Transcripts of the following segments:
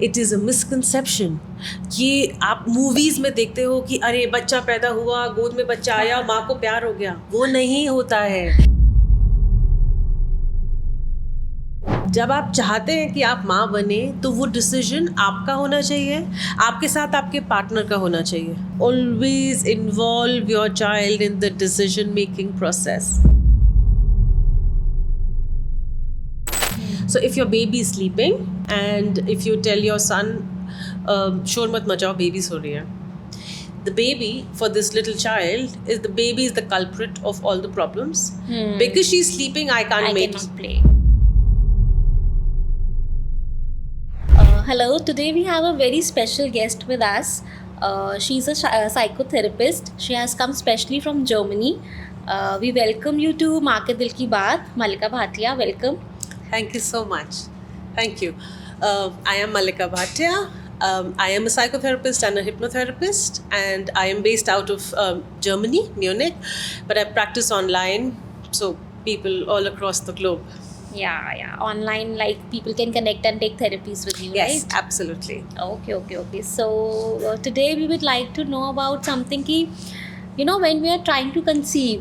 It is a misconception. ये आप movies में देखते हो कि अरे बच्चा पैदा हुआ, गोद में बच्चा आया, माँ को प्यार हो गया। वो नहीं होता है। जब आप चाहते हैं कि आप माँ बने तो वो डिसीजन आपका होना चाहिए, आपके साथ आपके पार्टनर का होना चाहिए। Always involve your child in the decision making process. So if your baby is sleeping and if you tell your son, शोर मत मचाओ, baby सो रही है, the baby for this little child is the baby is the culprit of all the problems. Because she's sleeping, I cannot play. Hello, today we have a very special guest with us. She's a psychotherapist. She has come specially from Germany. We welcome you to माँ के दिल की बात. Malika Bhatia, welcome. Thank you so much. Thank you. I am Malika Bhatia. I am a psychotherapist and a hypnotherapist, and I am based out of Germany, Munich, but I practice online, so people all across the globe. Yeah. Online, like people can connect and take therapies with you, yes, right? Absolutely. Okay. So today we would like to know about something कि when we are trying to conceive,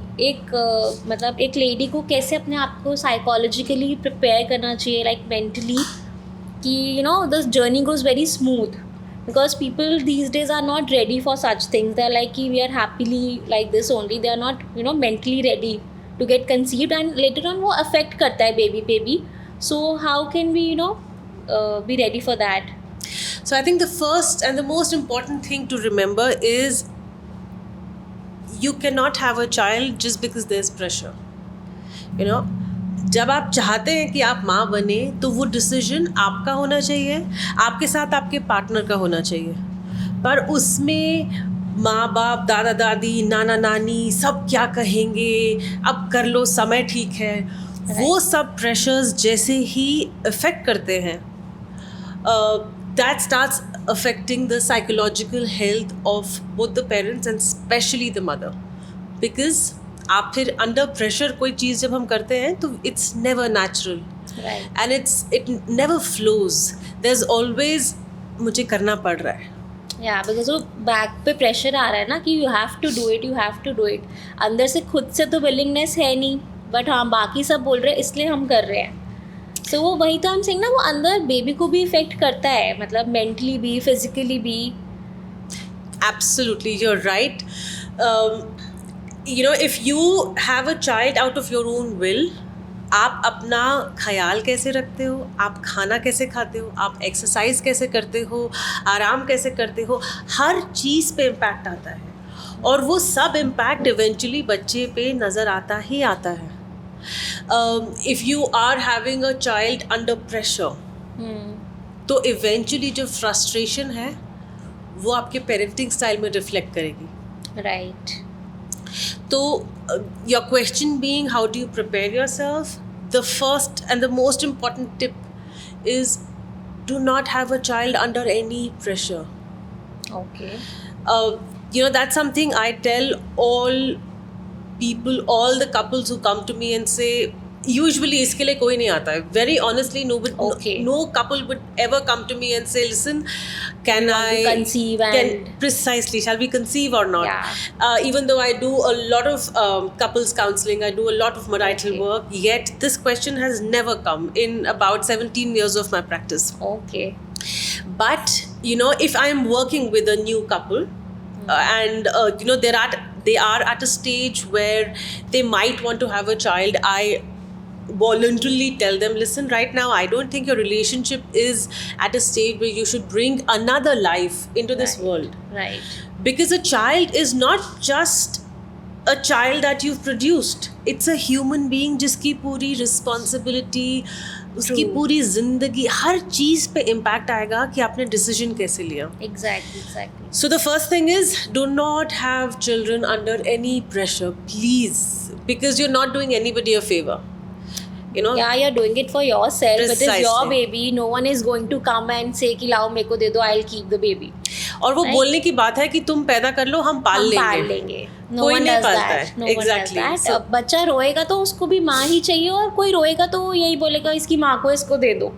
मतलब एक lady को कैसे अपने आप को psychologically prepare करना चाहिए, लाइक मेंटली, कि the journey goes very smooth, because people these days are not ready for such things. They are like कि we are happily like this only. They are not mentally ready to get conceived, and later on वो affect करता है baby पे भी. So how can we be ready for that? So I think the first and the most important thing to remember is you cannot have a child just because there's pressure. जब आप चाहते हैं कि आप माँ बने तो वो डिसीजन आपका होना चाहिए, आपके साथ आपके पार्टनर का होना चाहिए. पर उसमें माँ बाप, दादा दादी, नाना नानी सब क्या कहेंगे, अब कर लो, समय ठीक है, वो सब प्रेशर्स जैसे ही इफेक्ट करते हैं, that starts affecting the psychological health of both the parents and especially the mother. Because आप फिर under pressure कोई चीज़ जब हम करते हैं तो it's never natural. Right. And it never flows. There's always मुझे करना पड़ रहा है. Yeah, because वो बैक पे प्रेशर आ रहा है ना कि you have to do it. अंदर से खुद से तो willingness है नहीं, बट हाँ बाकी सब बोल रहे हैं इसलिए हम कर रहे हैं. सो वो वही तो हम सेइंग ना, वो अंदर बेबी को भी इफेक्ट करता है, मतलब मेंटली भी, फिजिकली भी. Absolutely, you're right. If you have a child out of your own will, आप अपना ख्याल कैसे रखते हो, आप खाना कैसे खाते हो, आप एक्सरसाइज कैसे करते हो, आराम कैसे करते हो, हर चीज़ पे इम्पैक्ट आता है. और वो सब इम्पैक्ट इवेंचुअली बच्चे पे नज़र आता ही आता है. If you are having a child under pressure, तो eventually जो frustration है वो आपके parenting style में reflect करेगी. Right. तो your question being how do you prepare yourself? The first and the most important tip is do not have a child under any pressure. Okay. That's something I tell all people, all the couples who come to me and say, usually इसके लिए कोई नहीं आता है. Very honestly, no couple would ever come to me and say, listen, can I conceive precisely, shall we conceive or not? Yeah. Even though I do a lot of couples counseling, I do a lot of marital work, yet this question has never come in about 17 years of my practice. Okay. But if I am working with a new couple, and they are at a stage where they might want to have a child, I voluntarily tell them, listen, right now I don't think your relationship is at a stage where you should bring another life into this world. Right. Because a child is not just a child that you've produced. It's a human being जिसकी पूरी responsibility, उसकी पूरी जिंदगी, हर चीज़ पे impact आएगा कि आपने decision कैसे लिया. Exactly. So the first thing is, do not have children under any pressure, please, because you're not doing anybody a favor. Yeah, you're doing it for yourself. Precisely. It is your baby. No one is going to come and say कि लाओ मेरे को दे दो, I'll keep the baby. और वो बोलने की बात है कि तुम पैदा कर लो, हम पाल लेंगे. No one does that. Exactly. अब बच्चा रोएगा तो उसको भी माँ ही चाहिए, और कोई रोएगा तो यही बोलेगा इसकी माँ को इसको दे दो.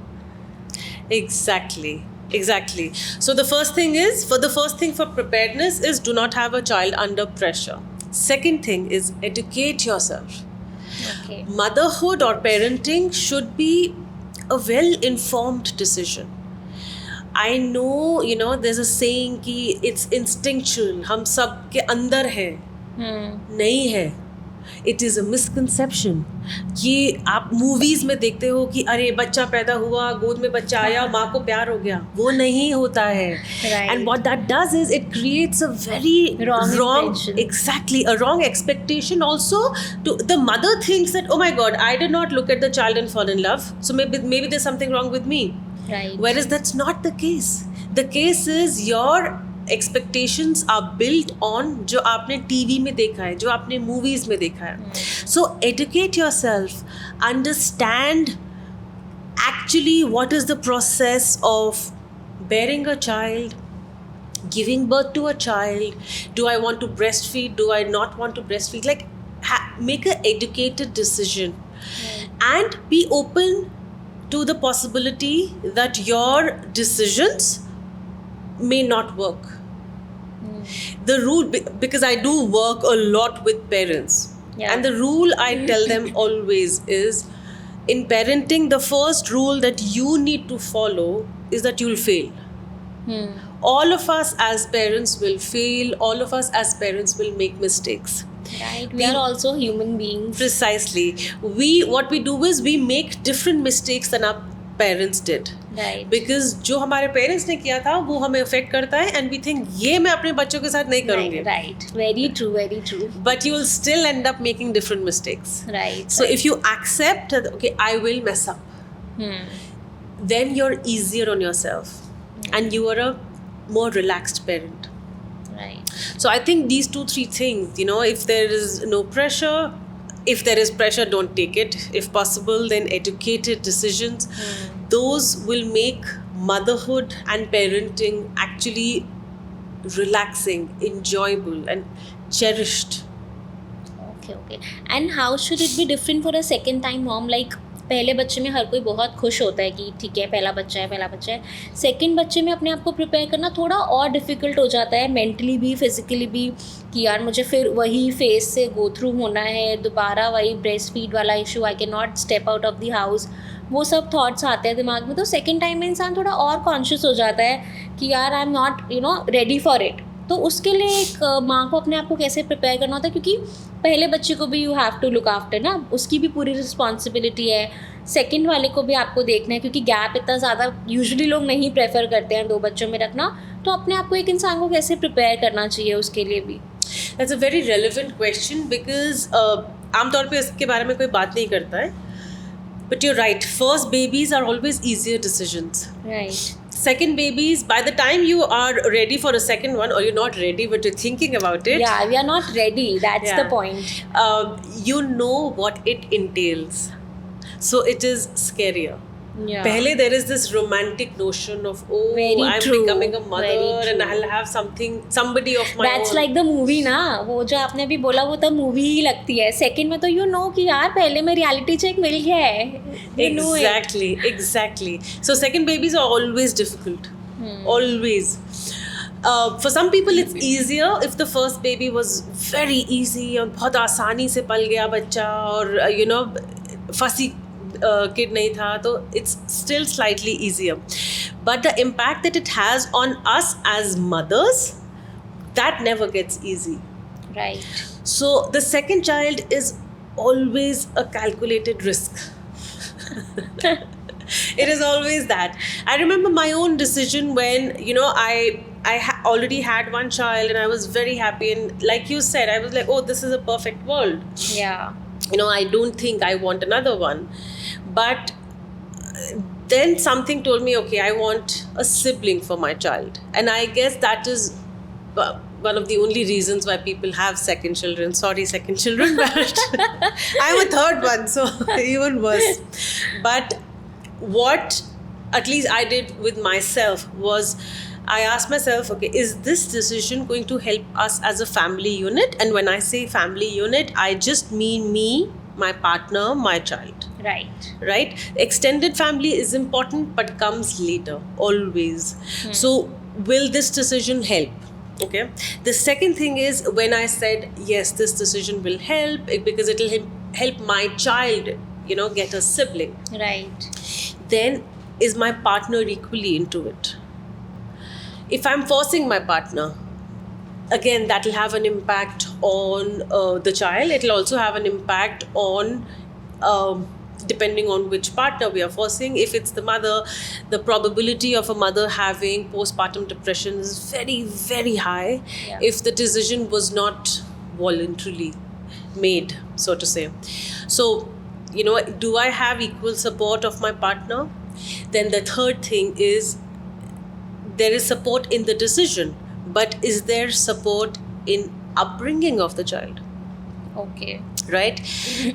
Exactly. Exactly. So the first thing for preparedness is do not have a child under pressure. Second thing is educate yourself. Okay. Motherhood or parenting should be a well-informed decision. I know, there's a saying कि it's instinctual, हम सब के अंदर है. नहीं है. It is a misconception. ये आप मूवीज में देखते हो कि अरे बच्चा पैदा हुआ, गोद में बच्चा आया, माँ को प्यार हो गया. वो नहीं होता है. Right. And what that does is it creates a very Wrong impression. exactly, a wrong expectation also. The mother thinks that, oh my God, I did not look at the child and fall in love, so maybe there's something wrong with me. Right. Whereas that's not the case. The case is your expectations are built on जो आपने TV में देखा है, जो आपने movies में देखा है. So educate yourself, understand actually what is the process of bearing a child, giving birth to a child. Do I want to breastfeed? Do I not want to breastfeed? Like make an educated decision and be open to the possibility that your decisions may not work. The rule, because I do work a lot with parents, Yeah. and the rule I tell them always is, in parenting, the first rule that you need to follow is that you'll fail. All of us as parents will fail. All of us as parents will make mistakes. Right. We are also human beings. Precisely. What we do is we make different mistakes than our parents did. Right. Because जो हमारे parents ने किया था वो हमें affect करता है and we think ये मैं अपने बच्चों के साथ नहीं करूँगी. Right. Very true. Very true. But you will still end up making different mistakes. Right. So if you accept that, okay, I will mess up, then you're easier on yourself and you are a more relaxed parent. Right. So I think these 2-3 things, if there is no pressure, if there is pressure, don't take it. If possible, then educated decisions. Those will make motherhood and parenting actually relaxing, enjoyable, and cherished. Okay. And how should it be different for a second time mom? Like पहले बच्चे में हर कोई बहुत खुश होता है कि ठीक है पहला बच्चा है. सेकंड बच्चे में अपने आप को प्रिपेयर करना थोड़ा और डिफ़िकल्ट हो जाता है, मेंटली भी फिजिकली भी, कि यार मुझे फिर वही फेज से गो थ्रू होना है, दोबारा वही ब्रेस्ट फीड वाला issue, I can not step out of the house, वो सब थॉट्स आते हैं दिमाग में. तो सेकेंड टाइम में इंसान थोड़ा और कॉन्शियस हो जाता है कि यार I am not ready for it. तो उसके लिए एक माँ को अपने आप को कैसे प्रिपेयर करना होता है, क्योंकि पहले बच्चे को भी you have to look after ना, उसकी भी पूरी रिस्पॉन्सिबिलिटी है. सेकंड वाले को भी आपको देखना है, क्योंकि गैप इतना ज़्यादा यूजुअली लोग नहीं प्रेफर करते हैं 2 बच्चों में रखना. तो अपने आप को एक इंसान को कैसे प्रिपेयर करना चाहिए उसके लिए भी. That's a very relevant question because आमतौर पे इसके बारे में कोई बात नहीं करता है. But you're right, first babies are always easier decisions. Right. Second babies, by the time you are ready for a second one, or you're not ready but you're thinking about it. Yeah, we are not ready. That's the point. You know what it entails. So it is scarier. Yeah. Pehle there is this romantic notion of, Very I'm true. becoming a mother Very and true. I'll have somebody of my That's own. like the movie ना, वो जो आपने अभी बोला वो तब movie ही लगती है. सेकंड में तो you know कि यार पहले में रियलिटी चेक मिल गया है. You know it. Exactly. So second babies are always difficult. Always. For some people it's easier if the first baby was very easy और बहुत आसानी से पल गया बच्चा और fussy kid नहीं था, तो it's still slightly easier. But the impact that it has on us as mothers, that never gets easy. Right. So the second child is always a calculated risk. It is always that. I remember my own decision when I already had one child and I was very happy, and like you said, I was like, oh, this is a perfect world. Yeah. I don't think I want another one. But then something told me, okay, I want a sibling for my child. And I guess that is one of the only reasons why people have second children. Sorry, second children, but I'm a third one, so even worse. But what at least I did with myself was I asked myself, okay, is this decision going to help us as a family unit? And when I say family unit, I just mean me, my partner, my child. Right. right? Extended family is important but comes later, always. So will this decision help? Okay. The second thing is, when I said yes, this decision will help because it will help my child, get a sibling, Right. then is my partner equally into it? If I'm forcing my partner, again, that will have an impact on the child. It will also have an impact on, depending on which partner we are forcing. If it's the mother, the probability of a mother having postpartum depression is very, very high. Yeah. If the decision was not voluntarily made, so to say. So, do I have equal support of my partner? Then the third thing is, there is support in the decision, but is there support in upbringing of the child? Okay. Right?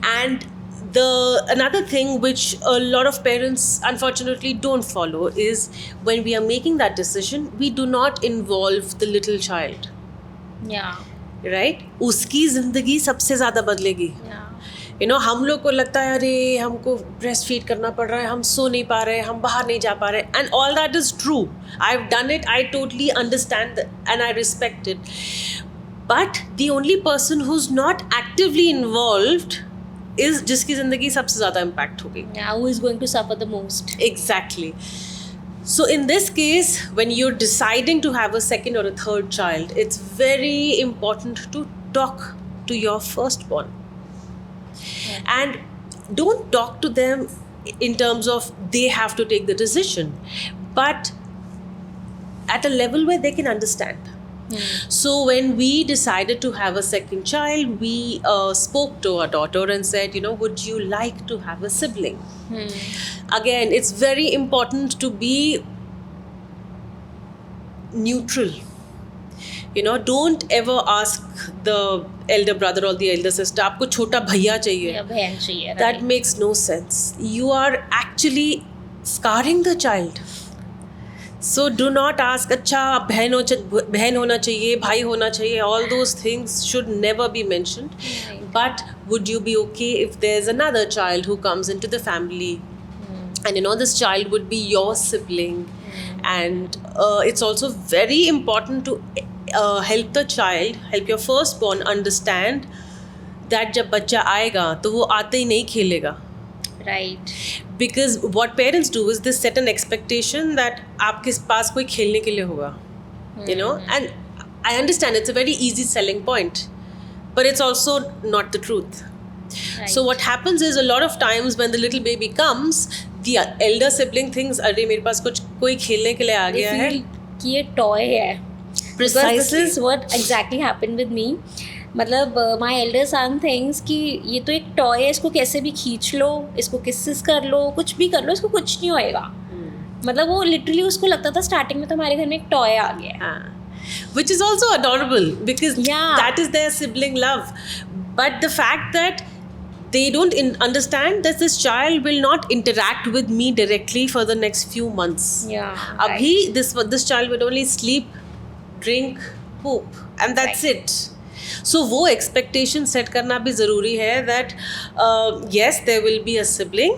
And the another thing which a lot of parents unfortunately don't follow is, when we are making that decision, we do not involve the little child. Yeah. Right? उसकी जिंदगी सबसे ज़्यादा बदलेगी. Yeah. हम लोग को लगता है अरे हमको ब्रेस्ट फीड करना पड़ रहा है, हम सो नहीं पा रहे, हम बाहर नहीं जा पा रहे, and all that is true. I have done it, I totally understand and I respect it. But the only person who is not actively involved is जिसकी जिंदगी सबसे ज़्यादा इम्पैक्ट होगी. Yeah, who is going to suffer the most? Exactly. So in this case, when you're deciding to have a second or a third child, it's very important to talk to your firstborn. And don't talk to them in terms of they have to take the decision, but at a level where they can understand. So when we decided to have a second child, we spoke to our daughter and said, would you like to have a sibling? Again, it's very important to be neutral. Don't ever ask the elder brother or the elder sister, आपको छोटा भैया चाहिए. या बहन चाहिए. That right. makes no sense. You are actually scarring the child. So do not ask, अच्छा बहन होना चाहिए, भाई होना चाहिए. All those things should never be mentioned. Right. But would you be okay if there's another child who comes into the family, and this child would be your sibling? And it's also very important to help the child, help your firstborn understand that जब बच्चा आएगा तो वो आते ही नहीं खेलेगा. Right. Because what parents do is they set an expectation that आपके पास कोई खेलने के लिए होगा. And I understand it's a very easy selling point, but it's also not the truth. Right. So what happens is, a lot of times when the little baby comes, the elder sibling thinks, अरे मेरे पास कोई खेलने के लिए आ गया है. कि ये टॉय है. Precisely. Because this is what exactly happened with me. मतलब my elder son thinks कि ये तो एक टॉय है, इसको कैसे भी खींच लो, इसको किसेस कर लो, कुछ भी कर लो, इसको कुछ नहीं होएगा. मतलब वो लिटरली उसको लगता था स्टार्टिंग में तो हमारे घर में एक टॉय आ गया है. Which is also adorable, because Yeah. that is their sibling love. But the fact that they don't understand that this child will not interact with me directly for the next few months. Yeah. Abhi, this child would only sleep, drink, poop, and that's Right. it. So वो expectation set करना भी ज़रूरी है that yes, there will be a sibling.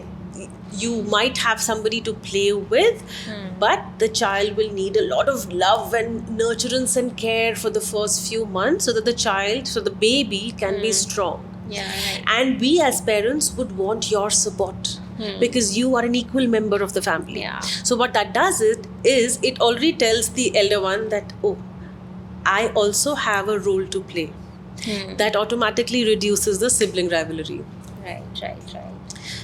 You might have somebody to play with, but the child will need a lot of love and nurturance and care for the first few months, so that the baby can be strong. Yeah, right. And we as parents would want your support, because you are an equal member of the family. Yeah. So what that does is it already tells the elder one that, oh, I also have a role to play. That automatically reduces the sibling rivalry. Right.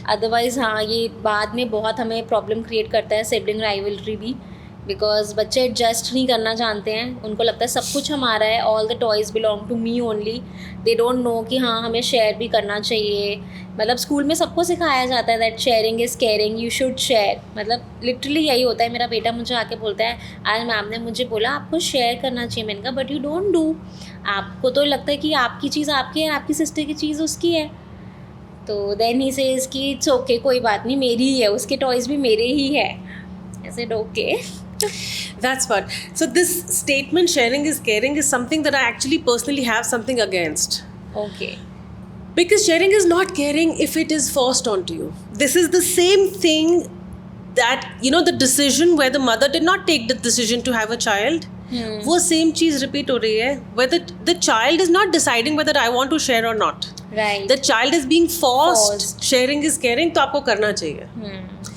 Otherwise हाँ, ये बाद में बहुत हमें problem create करता है sibling rivalry भी, because बच्चे एडजस्ट नहीं करना जानते हैं. उनको लगता है सब कुछ हमारा है, all the toys belong to me only. They don't know कि हाँ, हमें शेयर भी करना चाहिए. मतलब स्कूल में सबको सिखाया जाता है that sharing is caring, you should share. मतलब लिटरली यही होता है. मेरा बेटा मुझे आके बोलता है, आज मैम ने मुझे बोला आपको शेयर करना चाहिए. मैंने कहा बट यू डोंट डू. आपको तो लगता है कि आपकी चीज़ आपकी है, आपकी सिस्टर की चीज़ उसकी है. तो देन ही सेज कि इट्स ओके, कोई बात नहीं, मेरी ही है, उसके टॉयज़ भी मेरे ही है. I said okay. That's what. So this statement, sharing is caring, is something that I actually personally have something against. Okay. Because sharing is not caring if it is forced onto you. This is the same thing that, the decision where the mother did not take the decision to have a child. वो same चीज repeat हो रही है, whether the child is not deciding whether I want to share or not. Right. The child is being forced. Sharing is caring, तो आपको करना चाहिए.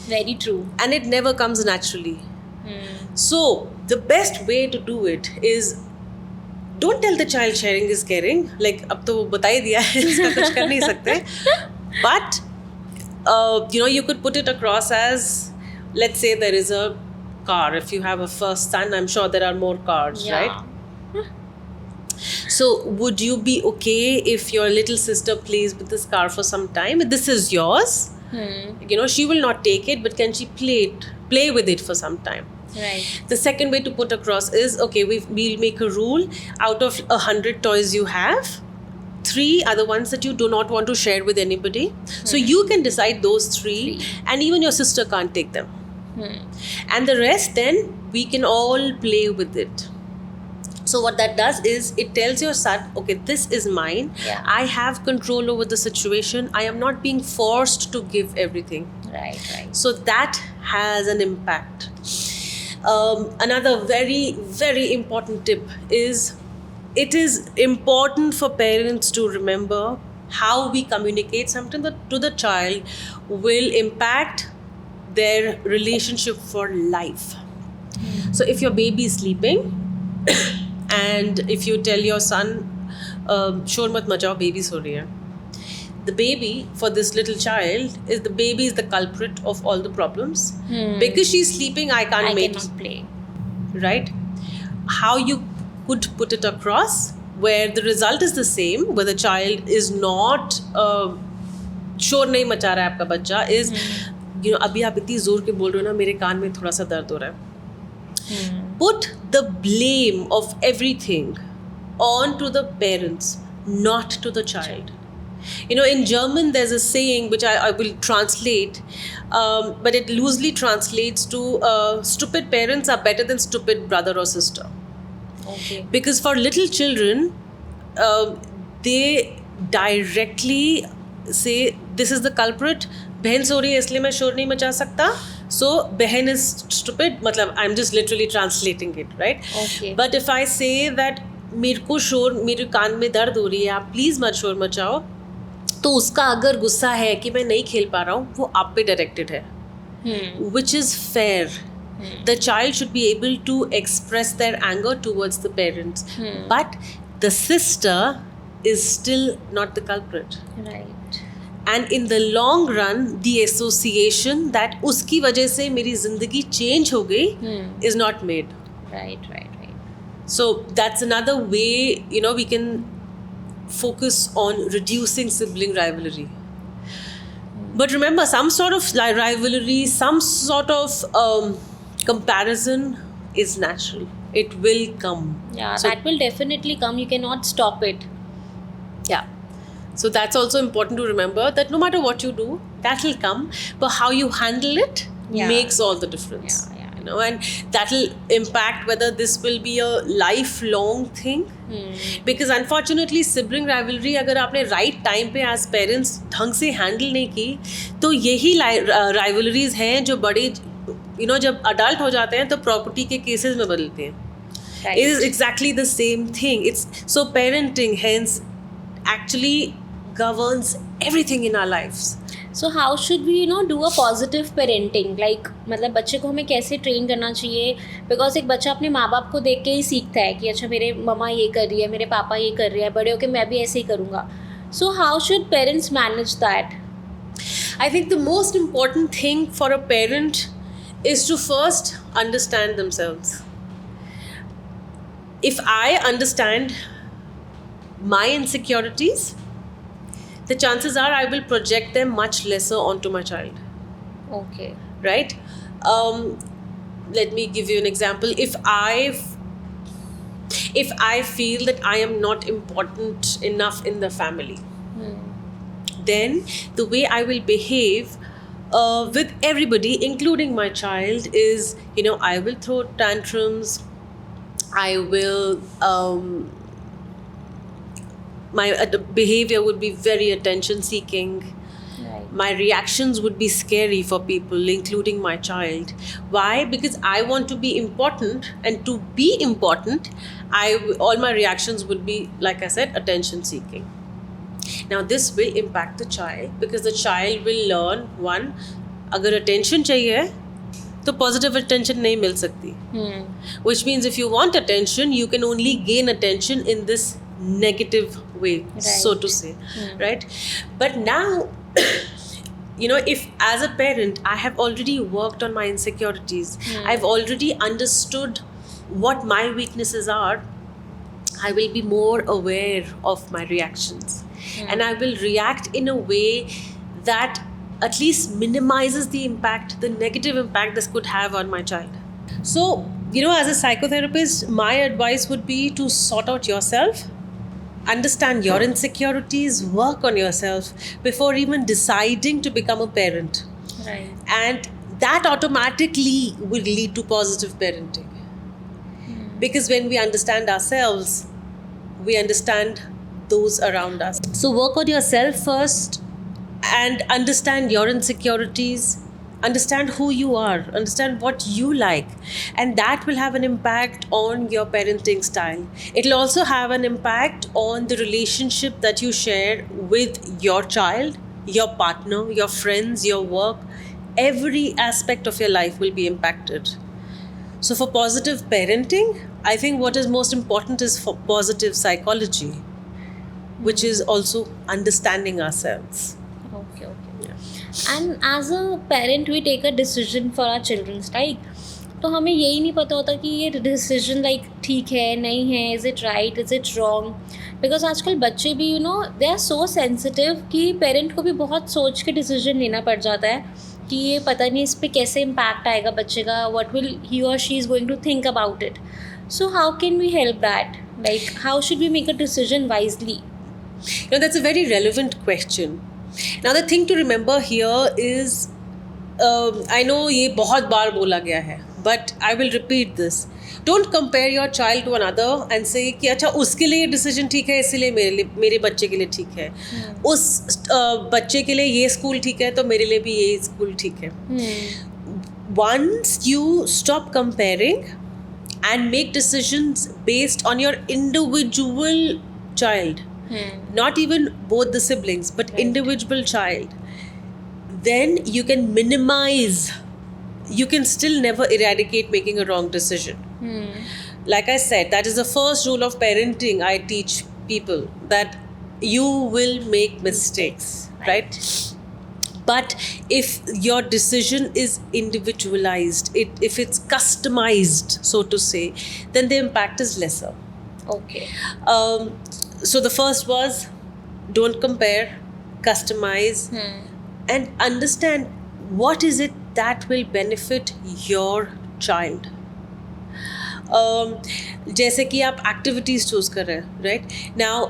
Very true. And it never comes naturally. So the best way to do it is, don't tell the child sharing is caring. Like, अब तो बता ही दिया है, इसका कुछ कर नहीं सकते. But you could put it across as, let's say there is a car. If you have a first son, I'm sure there are more cars, right? So would you be okay if your little sister plays with this car for some time? This is yours. She will not take it, but can she play with it for some time? Right. The second way to put across is, okay, we'll make a rule. Out of 100 toys you have, 3 are the ones that you do not want to share with anybody. So you can decide those 3, and even your sister can't take them. And the rest, then we can all play with it. So what that does is, it tells your son, okay, this is mine. Yeah. I have control over the situation. I am not being forced to give everything. Right. So that has an impact. Another very, very important tip is, it is important for parents to remember how we communicate something to the child will impact their relationship for life. So if your baby is sleeping and if you tell your son, शोर मत मचाओ, baby सो रही है, the baby, for this little child, is the culprit of all the problems. Because she's sleeping, I cannot play. Right? How you could put it across where the result is the same, where the child is not शोर नहीं मचा रहा है आपका बच्चा, is अभी आप इतनी जोर के बोल रहे हो ना, मेरे कान में थोड़ा सा दर्द हो रहा है. Put the blame of everything on to the parents, not to the child. In German there's a saying which I will translate, but it loosely translates to, stupid parents are better than stupid brother or sister. Okay. Because for little children, they directly say, this is the culprit. बहन सो रही है इसलिए मैं शोर नहीं मचा सकता, so बहन is stupid. मतलब I'm just literally translating it, right? Okay. But if I say that मेरे कान में दर्द हो रही है, आप प्लीज़ मत शोर मचाओ, तो उसका अगर गुस्सा है कि मैं नहीं खेल पा रहा हूँ, वो आप पे डायरेक्टेड है. Which is fair. The child should be able to express their anger towards the parents. But the sister is still not the culprit. Right. And in the long run, the association that उसकी वजह से मेरी ज़िंदगी change हो गई is not made. Right. So that's another way, we can focus on reducing sibling rivalry. But remember, some sort of rivalry, some sort of comparison is natural. It will come. Yeah, So that will definitely come. You cannot stop it. yeah. So that's also important to remember, that no matter what you do, that will come. But how you handle it makes all the difference. Yeah. And that will impact whether this will be a lifelong thing. Because unfortunately, sibling rivalry, अगर आपने right time पे as parents ढंग से handle नहीं की, तो यही rivalries हैं जो बड़े, जब adult हो जाते हैं तो property के cases में बदलते हैं. Right. It is exactly the same thing. So parenting hence actually governs everything in our lives. So how should we do a positive parenting? Like, मतलब बच्चे को हमें कैसे ट्रेन करना चाहिए? Because एक बच्चा अपने माँ बाप को देख के ही सीखता है कि अच्छा मेरे मम्मा ये कर रही है, मेरे पापा ये कर रहे हैं, बड़े होके मैं भी ऐसे ही करूँगा. So how should parents manage that? I think the most important thing for a parent is to first understand themselves. If I understand my insecurities, the chances are I will project them much lesser onto my child. Okay. Right? Let me give you an example. If I feel that I am not important enough in the family, then the way I will behave with everybody, including my child, is, I will throw tantrums. I will my behavior would be very attention seeking. Right. My reactions would be scary for people, including my child. Why? Because I want to be important, and to be important, all my reactions would be, like I said, attention seeking. Now this will impact the child, because the child will learn, one, अगर attention चाहिए तो positive attention नहीं मिल सकती. Which means if you want attention, you can only gain attention in this negative way, so to say, right? But now, if as a parent I have already worked on my insecurities, I've already understood what my weaknesses are, I will be more aware of my reactions, and I will react in a way that at least minimizes the impact, the negative impact this could have on my child. So, as a psychotherapist, my advice would be to sort out yourself, understand your insecurities, work on yourself before even deciding to become a parent. Right. And that automatically will lead to positive parenting. Because when we understand ourselves, we understand those around us. So work on yourself first and understand your insecurities. Understand who you are, understand what you like, and that will have an impact on your parenting style. It'll also have an impact on the relationship that you share with your child, your partner, your friends, your work. Every aspect of your life will be impacted. So for positive parenting, I think what is most important is for positive psychology, which is also understanding ourselves. Okay. And as a parent, we take a decision for our children, right? तो हमें यही नहीं पता होता कि ये decision ठीक है नहीं है, is it right, is it wrong. Because आजकल बच्चे भी दे आर सो सेंसिटिव कि पेरेंट को भी बहुत सोच के डिसीजन लेना पड़ जाता है कि ये पता नहीं इस पर कैसे इम्पैक्ट आएगा बच्चे का, व्हाट विल ही और she is going to think about it. So how can we help that? How should we make a decision wisely? That's a very relevant question. Now the thing to remember here is, I know ये बहुत बार बोला गया है, but I will repeat this. Don't compare your child to another and say कि अच्छा उसके लिए decision ठीक है इसलिए मेरे बच्चे के लिए ठीक है, उस बच्चे के लिए ये स्कूल ठीक है तो मेरे लिए भी ये स्कूल ठीक है. Once you stop comparing and make decisions based on your individual child, not even both the siblings, but right. individual child, then you can minimize, you can still never eradicate making a wrong decision. Like I said, that is the first rule of parenting I teach people, that you will make mistakes, right? But if your decision is individualized, if it's customized, so to say, then the impact is lesser. Okay. So the first was, don't compare, customize, and understand what is it that will benefit your child. जैसे कि आप activities choose कर रहे हैं, right? Now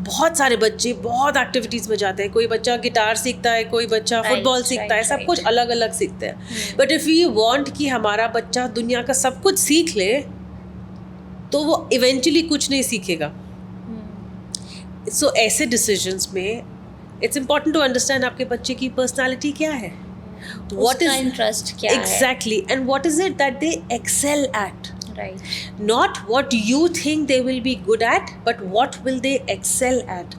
बहुत सारे बच्चे बहुत एक्टिविटीज़ में जाते हैं. कोई बच्चा गिटार सीखता है, कोई बच्चा फुटबॉल सीखता है, सब कुछ अलग अलग सीखते हैं. बट इफ़ वी वांट कि हमारा बच्चा दुनिया का सब कुछ सीख ले, तो वो इवेंचुअली कुछ नहीं सीखेगा. सो ऐसे डिसीजंस में इट्स इम्पॉर्टेंट टू अंडरस्टैंड आपके बच्चे की पर्सनालिटी क्या है, what is interest क्या exactly है? and what is it that they excel at. Right. Not what you think they will be good at, but what will they excel at.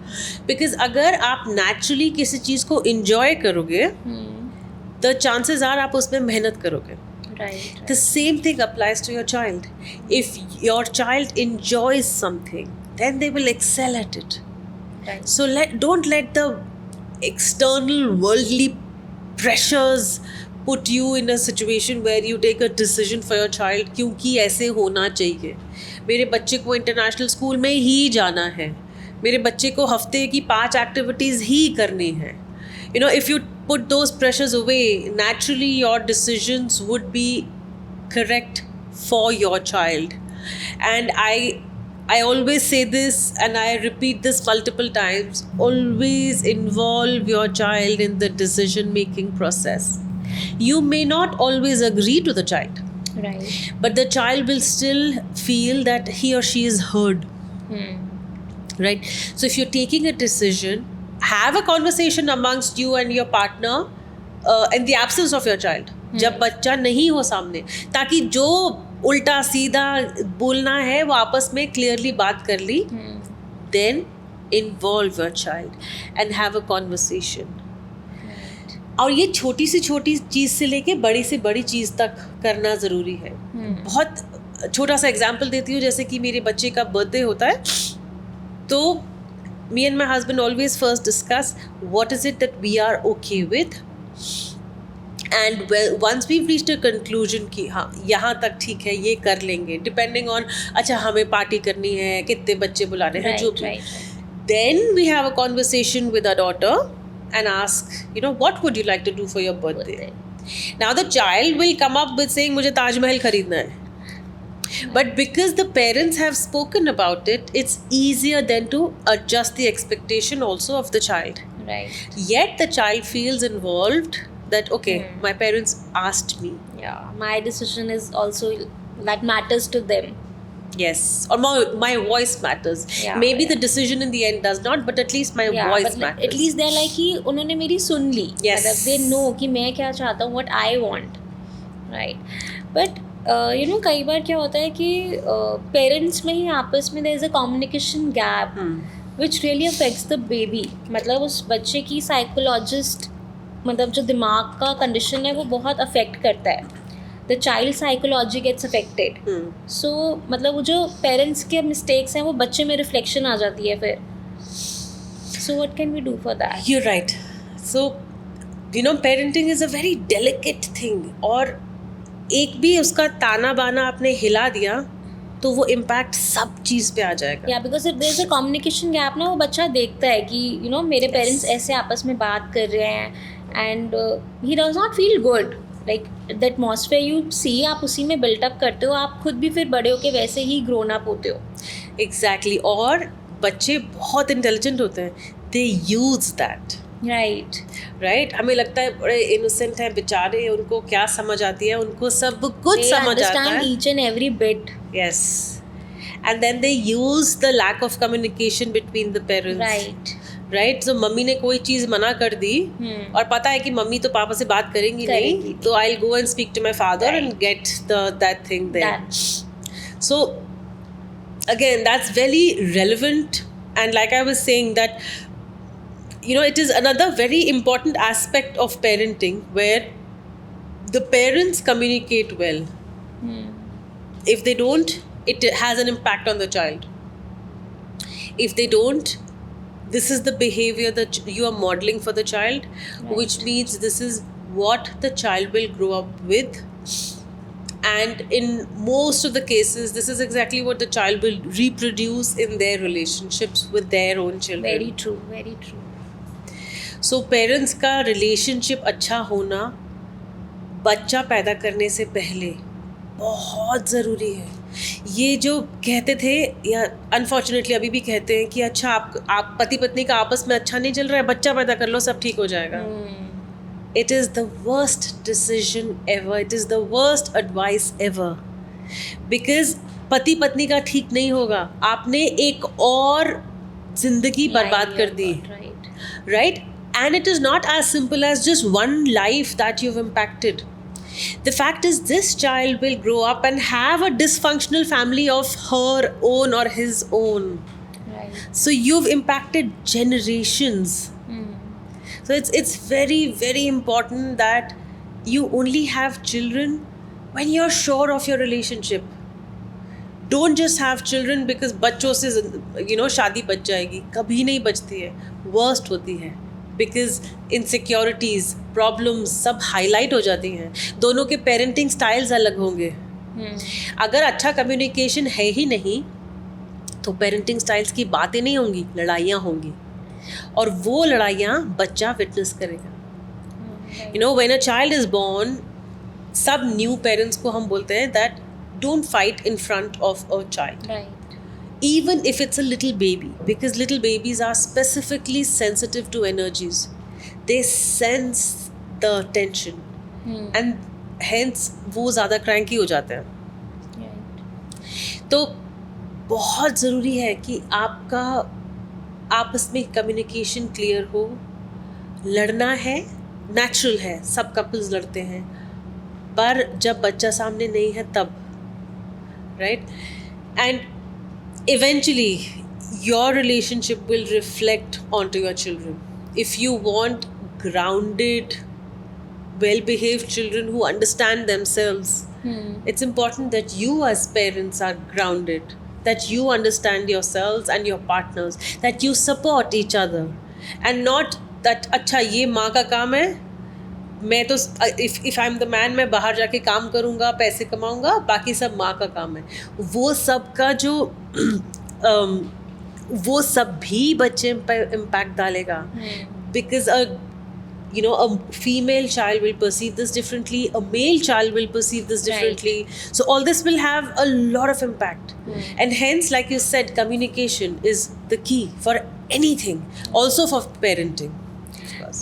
Because अगर आप naturally किसी चीज़ को enjoy करोगे, the chances are आप उसमें मेहनत करोगे. Right. The same thing applies to your child. If your child enjoys something, then they will excel at it. Right. So don't let the external worldly pressures put you in a situation where you take a decision for your child क्योंकि ऐसे होना चाहिए. मेरे बच्चे को international school में ही जाना है, मेरे बच्चे को हफ्ते की 5 एक्टिविटीज़ ही करनी है. If you put those pressures away, naturally your decisions would be correct for your child. And I always say this, and I repeat this multiple times, always involve your child in the decision-making process. You may not always agree to the child, Right. but the child will still feel that he or she is heard. right? So if you're taking a decision, have a conversation amongst you and your partner in the absence of your child, जब बच्चा नहीं हो सामने, ताकि जो उल्टा सीधा बोलना है वो आपस में क्लियरली बात कर ली. Then involve your child and have a conversation. और ये छोटी से लेके बड़ी से बड़ी चीज़ तक करना ज़रूरी है. बहुत छोटा सा एग्जाम्पल देती हूँ. जैसे कि मेरे बच्चे का बर्थडे होता है, तो me and my husband always first discuss what is it that we are okay with, and once we've reached a conclusion कि हाँ यहाँ तक ठीक है, ये कर लेंगे, depending on अच्छा हमें पार्टी करनी है, कितने बच्चे बुलाने हैं, जो भी. Then we have a conversation with our daughter and ask, what would you like to do for your birthday? Now the child will come up with saying मुझे ताजमहल खरीदना है. But because the parents have spoken about it, it's easier then to adjust the expectation also of the child. Right. Yet the child feels involved that, okay, my parents asked me. Yeah, my decision is also, that matters to them. Yes, or my voice matters. Yeah, Maybe the decision in the end does not, but at least my voice matters. At least they're like कि उन्होंने मेरी सुन ली. Yes. They know कि मैं क्या चाहता हूँ, what I want. Right. But कई बार क्या होता है कि पेरेंट्स में ही आपस में there is a communication gap which really affects the baby. मतलब उस बच्चे की साइकोलॉजिस्ट, मतलब जो दिमाग का कंडीशन है वो बहुत अफेक्ट करता है. The child psychology gets affected. So मतलब वो जो पेरेंट्स के मिस्टेक्स हैं वो बच्चे में रिफ्लेक्शन आ जाती है फिर. So what can we do for that? You're right. So parenting is a very delicate thing. और एक भी उसका ताना बाना आपने हिला दिया तो वो इम्पैक्ट सब चीज़ पे आ जाएगा. Yeah, because if there's a communication gap ना, वो बच्चा देखता है कि मेरे पेरेंट्स ऐसे आपस में बात कर रहे हैं, and he does not feel good. Like the atmosphere you see, आप उसी में बिल्टअप करते हो, आप खुद भी फिर बड़े होके वैसे ही ग्रोन अप होते हो. Exactly. और बच्चे बहुत इंटेलिजेंट होते हैं. They use that. Right. हमें लगता है बड़े इनोसेंट हैं बेचारे, उनको क्या समझ आती है, उनको सब कुछ समझ आता है. They understand each and every bit. Yes. And then they use the lack of communication between the parents. Right. So mummy ने कोई चीज़ मना कर दी और पता है कि मम्मी तो पापा से बात करेंगी नहीं, तो I'll go and speak to my father and get that thing there. So again, that's very relevant, and like I was saying that it is another very important aspect of parenting where the parents communicate well. If they don't, it has an impact on the child. If they don't, this is the behavior that you are modeling for the child, which means this is what the child will grow up with. And in most of the cases, this is exactly what the child will reproduce in their relationships with their own children. Very true, very true. So parents का relationship अच्छा होना बच्चा पैदा करने से पहले बहुत ज़रूरी है. ये जो कहते थे या अनफॉर्चुनेटली अभी भी कहते हैं कि अच्छा आप पति पत्नी का आपस में अच्छा नहीं चल रहा है, बच्चा पैदा कर लो, सब ठीक हो जाएगा. It is the worst decision ever. It is the worst advice ever. Because पति पत्नी का ठीक नहीं होगा, आपने एक और जिंदगी बर्बाद कर दी. Right? And it is not as simple as just one life that you've impacted. The fact is, this child will grow up and have a dysfunctional family of her own or his own. Right. So you've impacted generations. So it's very, very important that you only have children when you're sure of your relationship. Don't just have children because बच्चों से शादी बच जाएगी. कभी नहीं बचती है. Worst होती है. Because insecurities, problems सब हाईलाइट हो जाती हैं. दोनों के पेरेंटिंग स्टाइल्स अलग होंगे. अगर अच्छा कम्युनिकेशन है ही नहीं तो पेरेंटिंग स्टाइल्स की बातें नहीं होंगी, लड़ाइयाँ होंगी. और वो लड़ाइयाँ बच्चा विटनेस करेगा. When a child is born, सब न्यू पेरेंट्स को हम बोलते हैं that don't fight in front of a child. Right. Even if it's a little baby, because little babies are specifically sensitive to energies. They sense the tension. And hence वो ज़्यादा cranky हो जाते हैं. Right. तो बहुत ज़रूरी है कि आपका आपस में कम्युनिकेशन क्लियर हो. लड़ना है, नेचुरल है, सब कपल्स लड़ते हैं, पर जब बच्चा सामने नहीं है तब, right? And eventually your relationship will reflect onto your children. If you want grounded, well-behaved children who understand themselves, it's important that you as parents are grounded, that you understand yourselves and your partners, that you support each other, and not that अच्छा ये माँ का काम है, मैं तो if I'm the man, मैं बाहर जाके काम करूँगा, पैसे कमाऊँगा, बाकी सब माँ का काम है. वो सब का जो वो सब भी बच्चे पर इम्पैक्ट डालेगा. Because a female child will perceive this differently, a male child will perceive this differently. Right. So all this will have a lot of impact. And hence, like you said, communication is the key for anything, also for parenting.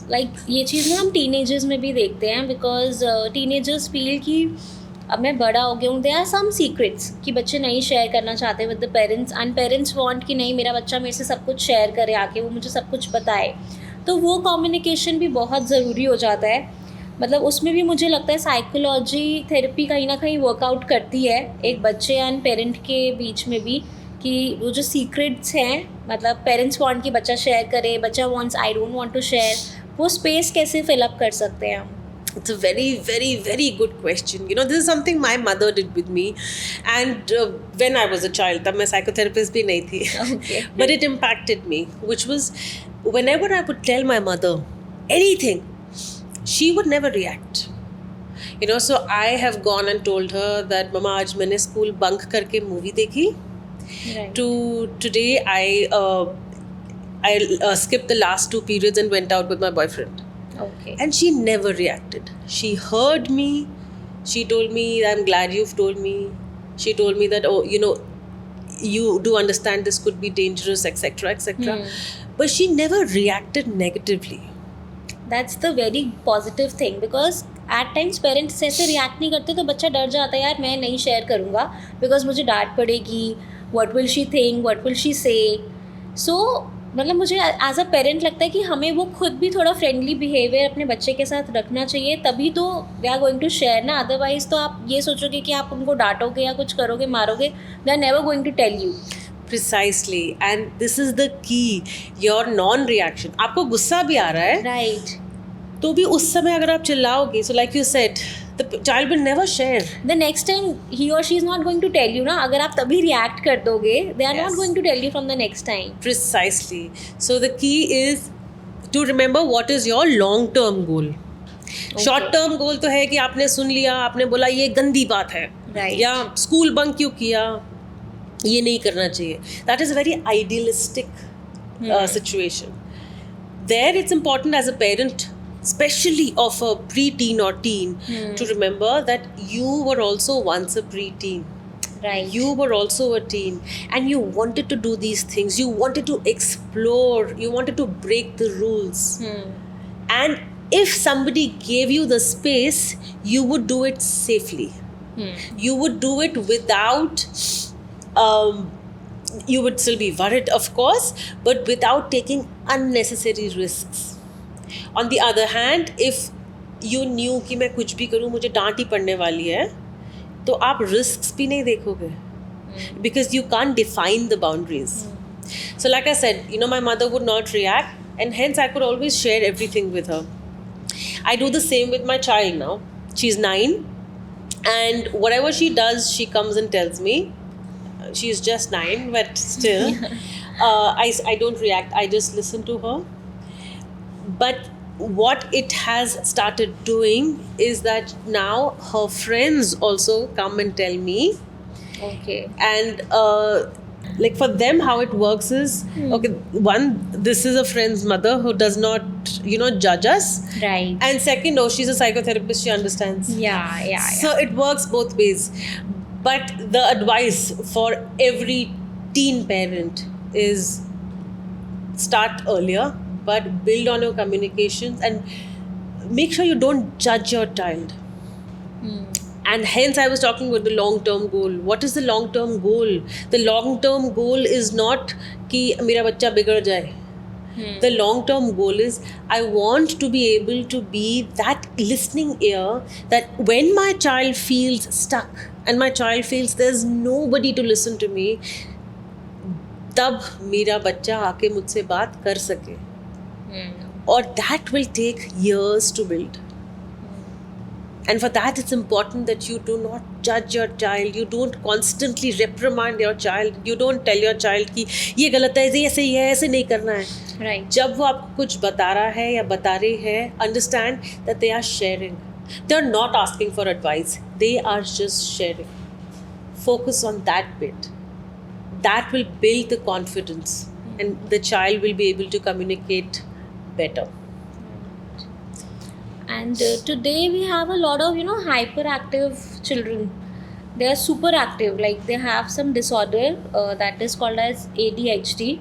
Like ये चीज़ ना हम teenagers में भी देखते हैं, because teenagers feel कि अब मैं बड़ा हो गया हूँ. देयर आर सम सीक्रेट्स कि बच्चे नहीं शेयर करना चाहते with the parents, and parents want कि नहीं मेरा बच्चा मेरे से सब कुछ शेयर करे आके, वो मुझे सब कुछ बताए. तो वो कम्युनिकेशन भी बहुत ज़रूरी हो जाता है. मतलब उसमें भी मुझे लगता है साइकोलॉजी थेरेपी कहीं ना कहीं वर्कआउट करती है एक बच्चे एंड पेरेंट के बीच में भी, कि वो जो सीक्रेट्स हैं, मतलब पेरेंट्स वांट कि बच्चा शेयर करे, बच्चा wants I don't want to share, वो स्पेस कैसे फिलअप कर सकते हैं हम? It's a very, very, very good question. This is something my mother did with me. And when I was a child, तब मैं psychotherapist भी नहीं थी. Okay. But it impacted me, which was whenever I would tell my mother anything, she would never react. So I have gone and told her that, Mama, आज मैंने school bunk करके movie देखी. Right. Today I skipped the last 2 periods and went out with my boyfriend. Okay. And she never reacted. She heard me. She told me, I'm glad you've told me. She told me that, you do understand this could be dangerous, etc., etc. But she never reacted negatively. That's the very positive thing, because at times parents ऐसे react नहीं करते तो बच्चा डर जाता है, यार मैं नहीं शेयर करूँगा बिकॉज मुझे डांट पड़ेगी, what will she think, what will she से. सो मतलब मुझे एज अ पेरेंट लगता है कि हमें वो खुद भी थोड़ा फ्रेंडली बिहेवियर अपने बच्चे के साथ रखना चाहिए, तभी तो they are going to share ना. अदरवाइज तो आप ये सोचोगे कि आप उनको डांटोगे या कुछ करोगे, मारोगे, they are never going to tell you. Precisely. And this is the key, your non-reaction. आपको गुस्सा भी आ रहा है, राइट, तो भी उस समय अगर आप चिल्लाओगे, so like you said, the child will never share. The next time he or she is not going to tell you ना, अगर आप तभी react कर दोगे, they are not going to tell you from the next time. Precisely. So the key is to remember what is your long-term goal. Short-term goal तो है कि आपने सुन लिया, आपने बोला ये गंदी बात है, Right. या स्कूल बंक क्यों किया, ये नहीं करना चाहिए. That is a very idealistic situation. There it's important as a parent, especially of a preteen or teen, to remember that you were also once a preteen. Right. You were also a teen and you wanted to do these things. You wanted to explore. You wanted to break the rules. And if somebody gave you the space, you would do it safely. You would do it without... you would still be worried, of course, but without taking unnecessary risks. On the other hand, if you knew कि मैं कुछ भी करूँ मुझे डांट ही पड़ने वाली है, तो आप risks भी नहीं देखोगे, because you can't define the boundaries. So like I said, my mother would not react, and hence I could always share everything with her. I do the same with my child now. She's 9, and whatever she does, she comes and tells me. She's just 9, but still, I don't react. I just listen to her. But what it has started doing is that now her friends also come and tell me. Okay. And like for them, how it works is, okay, one, this is a friend's mother who does not, judge us. Right. And second, she's a psychotherapist, she understands. Yeah. So it works both ways. But the advice for every teen parent is start earlier, but build on your communications and make sure you don't judge your child. And hence I was talking about the long-term goal. What is the long-term goal? The long-term goal is not कि मेरा बच्चा बिगड़ जाए. The long-term goal is I want to be able to be that listening ear that when my child feels stuck and my child feels there's nobody to listen to me, तब मेरा बच्चा आके मुझसे बात कर सके. Or that will take years to build. And for that, it's important that you do not judge your child. You don't constantly reprimand your child. You don't tell your child कि ये गलत है, ये ऐसे ही है, ऐसे नहीं करना है. Right. जब वो आपको कुछ बता रहा है या बता रही है, understand that they are sharing. They are not asking for advice. They are just sharing. Focus on that bit. That will build the confidence, and the child will be able to communicate better. And today we have a lot of hyperactive children. They are super active, like they have some disorder that is called as ADHD.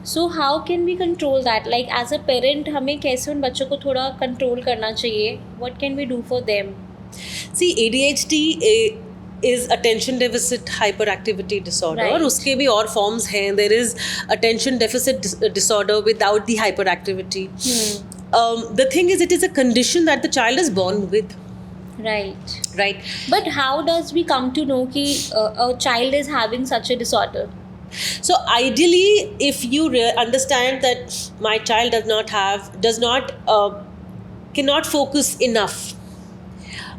So how can we control that? Like as a parent, हमें कैसे उन बच्चों को थोड़ा control करना चाहिए? What can we do for them? See, ADHD is attention deficit hyperactivity disorder. Right. और उसके भी और forms हैं. There is attention deficit disorder without the hyperactivity. The thing is, it is a condition that the child is born with. Right. Right. But how does we come to know कि a child is having such a disorder? So ideally, if you understand that my child cannot focus enough,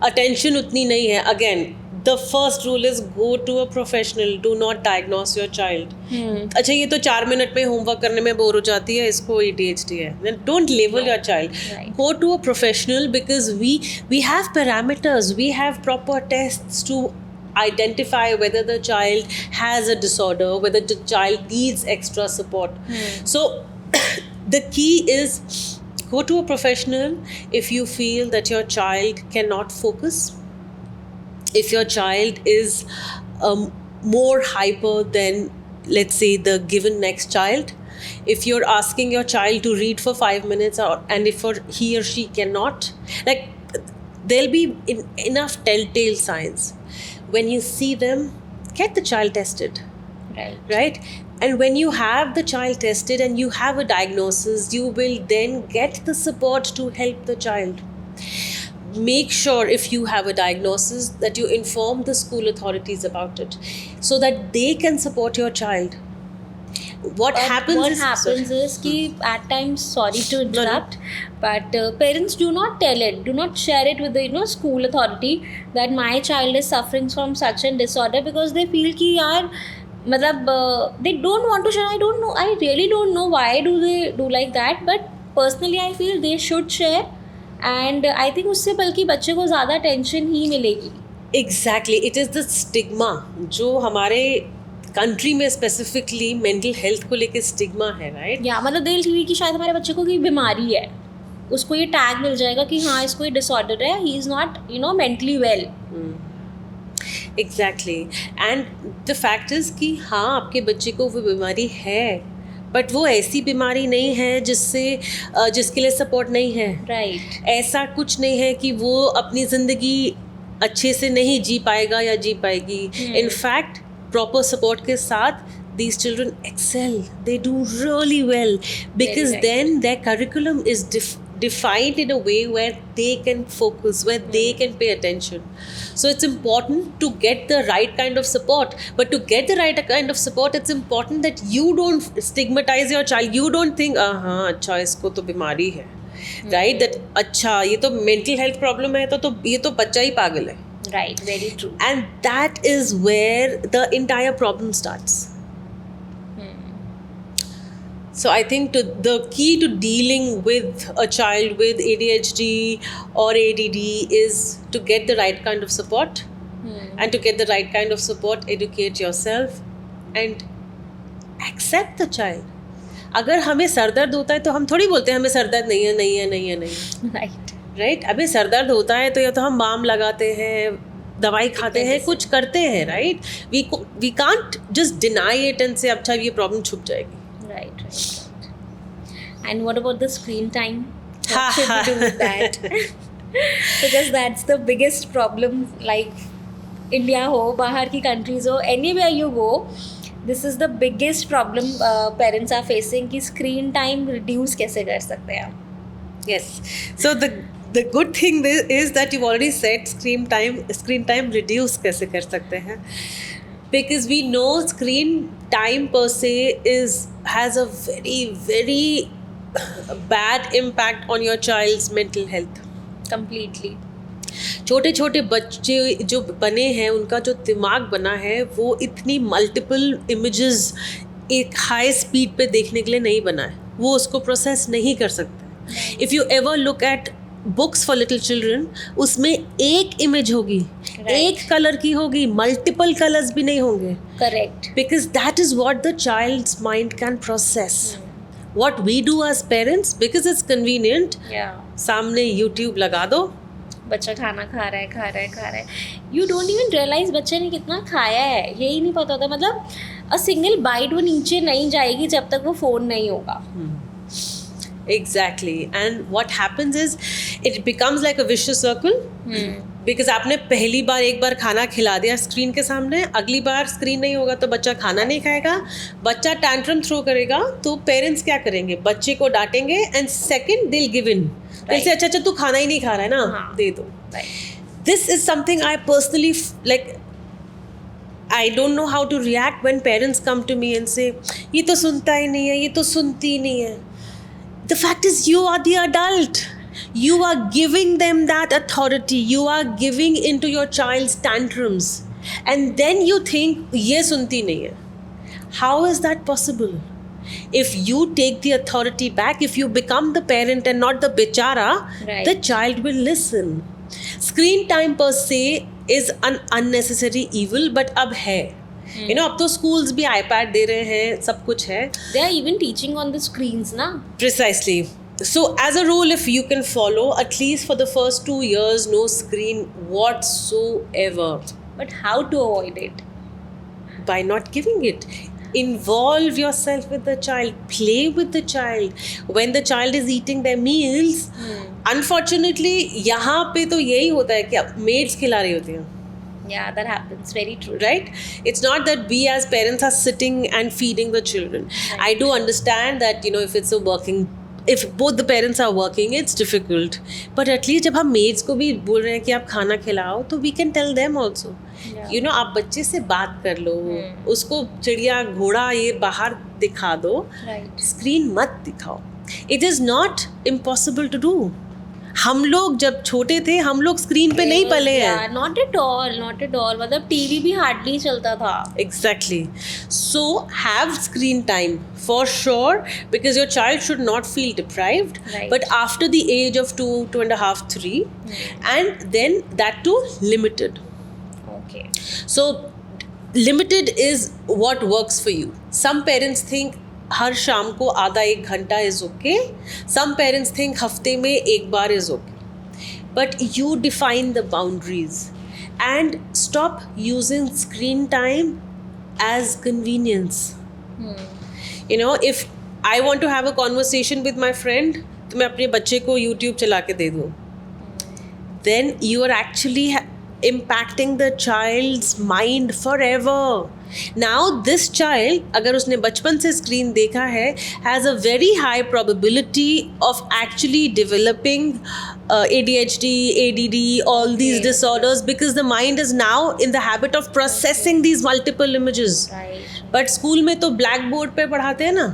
attention उतनी नहीं है, again, the first rule is go to a professional. Do not diagnose your child. अच्छा ये तो 4 minute में homework करने में bore हो जाती है, इसको ADHD है. Then don't label your child. Right. Go to a professional because we have parameters. We have proper tests to identify whether the child has a disorder, whether the child needs extra support. So the key is go to a professional if you feel that your child cannot focus. If your child is more hyper than, let's say, the given next child, if you're asking your child to read for 5 minutes and if he or she cannot, like there'll be enough telltale signs. When you see them, get the child tested. Right? And when you have the child tested and you have a diagnosis, you will then get the support to help the child. Make sure if you have a diagnosis that you inform the school authorities about it so that they can support your child. What happens is कि at times, sorry to interrupt, but parents do not tell it, do not share it with the school authority that my child is suffering from such a disorder because they feel कि यार मतलब they don't want to share. I really don't know why do they do like that, but personally I feel they should share. And I think उससे बल्कि बच्चे को ज़्यादा tension ही मिलेगी. Exactly, it is the stigma जो हमारे country में specifically mental health को लेके स्टिग्मा है, राइट? या मतलब दिल थी कि शायद हमारे बच्चे को कोई बीमारी है, उसको ये टैग मिल जाएगा कि हाँ इसको ये डिसऑर्डर है, he is not mentally well. Exactly. And the fact is कि हाँ आपके बच्चे को वो बीमारी है, बट वो ऐसी बीमारी नहीं है जिसके लिए सपोर्ट नहीं है. राइट. ऐसा कुछ नहीं है कि वो अपनी ज़िंदगी अच्छे से नहीं जी पाएगा या जी पाएगी. इन फैक्ट प्रॉपर सपोर्ट के साथ these children excel. They do really well because then their curriculum is defined in a way where they can focus, where they can pay attention. So it's important to get the right kind of support. But to get the right kind of support, it's important that you don't stigmatize your child. You don't think, हाँ अच्छा इसको तो बीमारी है, right? That अच्छा ये तो mental health problem है तो ये तो बच्चा ही पागल है. Right, very true. And that is where the entire problem starts. So I think the key to dealing with a child with ADHD or ADD is to get the right kind of support. And to get the right kind of support, educate yourself and accept the child. अगर हमें sir दर्द होता है तो हम थोड़ी बोलते हैं हमें सर दर्द नहीं है. राइट. अभी सर दर्द होता है तो या तो हम बाम लगाते हैं, दवाई खाते हैं, कुछ करते हैं. Right. We can't just deny it and say अच्छा ये प्रॉब्लम छुप जाएगी. Right. And what about the screen time? What should we do with that? Because that's the biggest problem. Like India ho, bahar ki countries ho, anywhere you go, this is the biggest problem parents are facing कि screen time reduce कैसे कर सकते हैं. Yes. So the good thing is that you've already said screen time reduce कैसे कर सकते हैं, because we know screen time per se has a very very bad impact on your child's mental health. Completely. छोटे छोटे बच्चे जो बने हैं, उनका जो दिमाग बना है वो इतनी मल्टीपल इमेजेस एक हाई स्पीड पे देखने के लिए नहीं बना है, वो उसको प्रोसेस नहीं कर सकते. If you ever look at books for little children, उसमें एक इमेज होगी, एक कलर की होगी, मल्टीपल कलर्स भी नहीं होंगे. Correct. Because that is what the child's mind can process. What we do as parents, because it's convenient, सामने यूट्यूब लगा दो, बच्चा खाना खा रहा है. यू डोंट इवन रियलाइज बच्चे ने कितना खाया है, यही नहीं पता होता. मतलब अ सिंगल बाइट वो नीचे नहीं जाएगी जब तक वो फ़ोन नहीं होगा. Exactly. And what happens is it becomes like a vicious circle. Because आपने पहली बार एक बार खाना खिला दिया स्क्रीन के सामने, अगली बार स्क्रीन नहीं होगा तो बच्चा खाना नहीं खाएगा, बच्चा टैंट्रम थ्रो करेगा, तो पेरेंट्स क्या करेंगे, बच्चे को डांटेंगे एंड सेकंड दिल गिव इन. ऐसे अच्छा तू खाना ही नहीं खा रहा है ना, दे दो. This is something I personally like. I don't know how to react when parents come to me and say ये तो सुनता ही नहीं है, ये तो सुनती ही नहीं है. The fact is you are the adult. You are giving them that authority. You are giving into your child's tantrums. And then you think ये सुनती नहीं है. How is that possible? If you take the authority back, if you become the parent and not the bichara, the child will listen. Screen time per se is an unnecessary evil, but अब है. You know, अब तो schools भी iPad दे रहे हैं, सब कुछ है. They are even teaching on the screens ना. Precisely. So as a rule, if you can follow, at least for the first 2 years, no screen whatsoever. But how to avoid it? By not giving it. Involve yourself with the child. Play with the child. When the child is eating their meals, unfortunately, यहाँ पे तो यही होता है कि maids खिला रही होती हैं. Yeah, that happens. Very true. Right? It's not that we as parents are sitting and feeding the children. Right. I do understand that, you know, if both the parents are working, it's difficult. But at least जब हम maids को भी बोल रहे हैं कि आप खाना खिलाओ, तो we can tell them also. You know, आप बच्चे से बात कर लो, उसको चिड़िया घोड़ा ये बाहर दिखा दो, स्क्रीन मत दिखाओ. It is not impossible to do. हम लोग जब छोटे थे, हम लोग स्क्रीन पे नहीं पले हैं. Not at all. मतलब टीवी भी हार्डली चलता था. Exactly. So have screen time for sure, because your child should not feel deprived. Right. But after the age of 2, 2.5, 3, and then that too limited. Okay. So limited is what works for you. Some parents think हर शाम को आधा 1 घंटा is okay. Some parents think हफ्ते में एक बार is okay. But you define the boundaries and stop using screen time as convenience. You know, if I want to have a conversation with my friend, तो मैं अपने बच्चे को YouTube चला के दे दूँ. Then you are actually impacting the child's mind forever. Now this child, अगर उसने बचपन से स्क्रीन देखा है, has a very high probability of actually developing ADHD, ADD, all these disorders, because the mind is now in the habit of processing these multiple images. Right. But school में तो black board पे पढ़ाते हैं ना,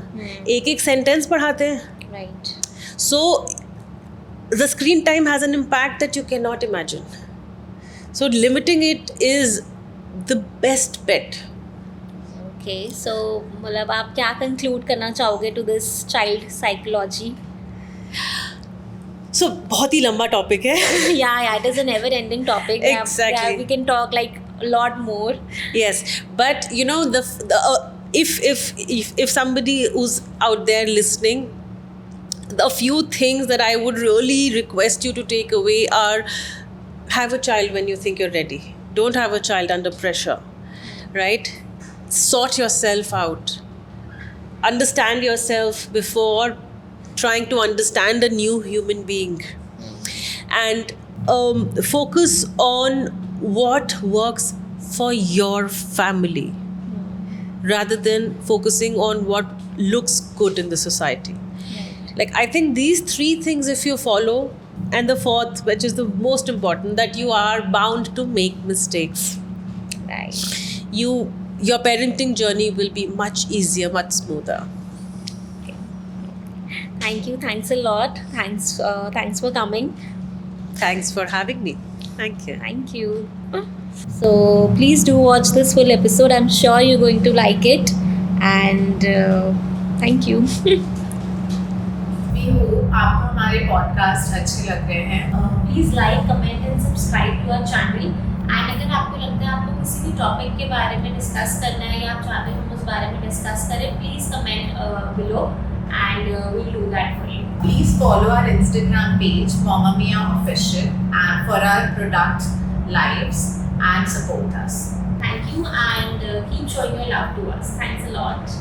एक sentence पढ़ाते हैं. Right. So the screen time has an impact that you cannot imagine. So limiting it is the best bet. Okay, so मतलब आप क्या conclude करना चाहोगे to this child psychology? So बहुत ही लंबा topic है. Yeah, it is a never-ending topic. Exactly. Yeah, we can talk like a lot more. Yes, but you know if somebody who's out there listening, a few things that I would really request you to take away are: have a child when you think you're ready. Don't have a child under pressure, right? Sort yourself out. Understand yourself before trying to understand a new human being. And focus on what works for your family. rather than focusing on what looks good in the society. Like, I think these three things, if you follow, and the fourth, which is the most important, that you are bound to make mistakes. Right. Your parenting journey will be much easier, much smoother. Thank you. Thanks a lot. Thanks for coming. Thanks for having me. Thank you. Thank you. So please do watch this full episode. I'm sure you're going to like it. And thank you. We hope आपको हमारे podcast अच्छे लग रहे हैं. Please like, comment and subscribe to our channel. And अगर आपको लगता है आपको किसी भी टॉपिक के बारे में डिस्कस करना है या आप चाहते हैं हम उस बारे में डिस्कस करें, please comment below and we'll do that for you. Please follow our Instagram page, Mama Mia Official, and for our product lives and support us. Thank you and keep showing your love to us. Thanks a lot.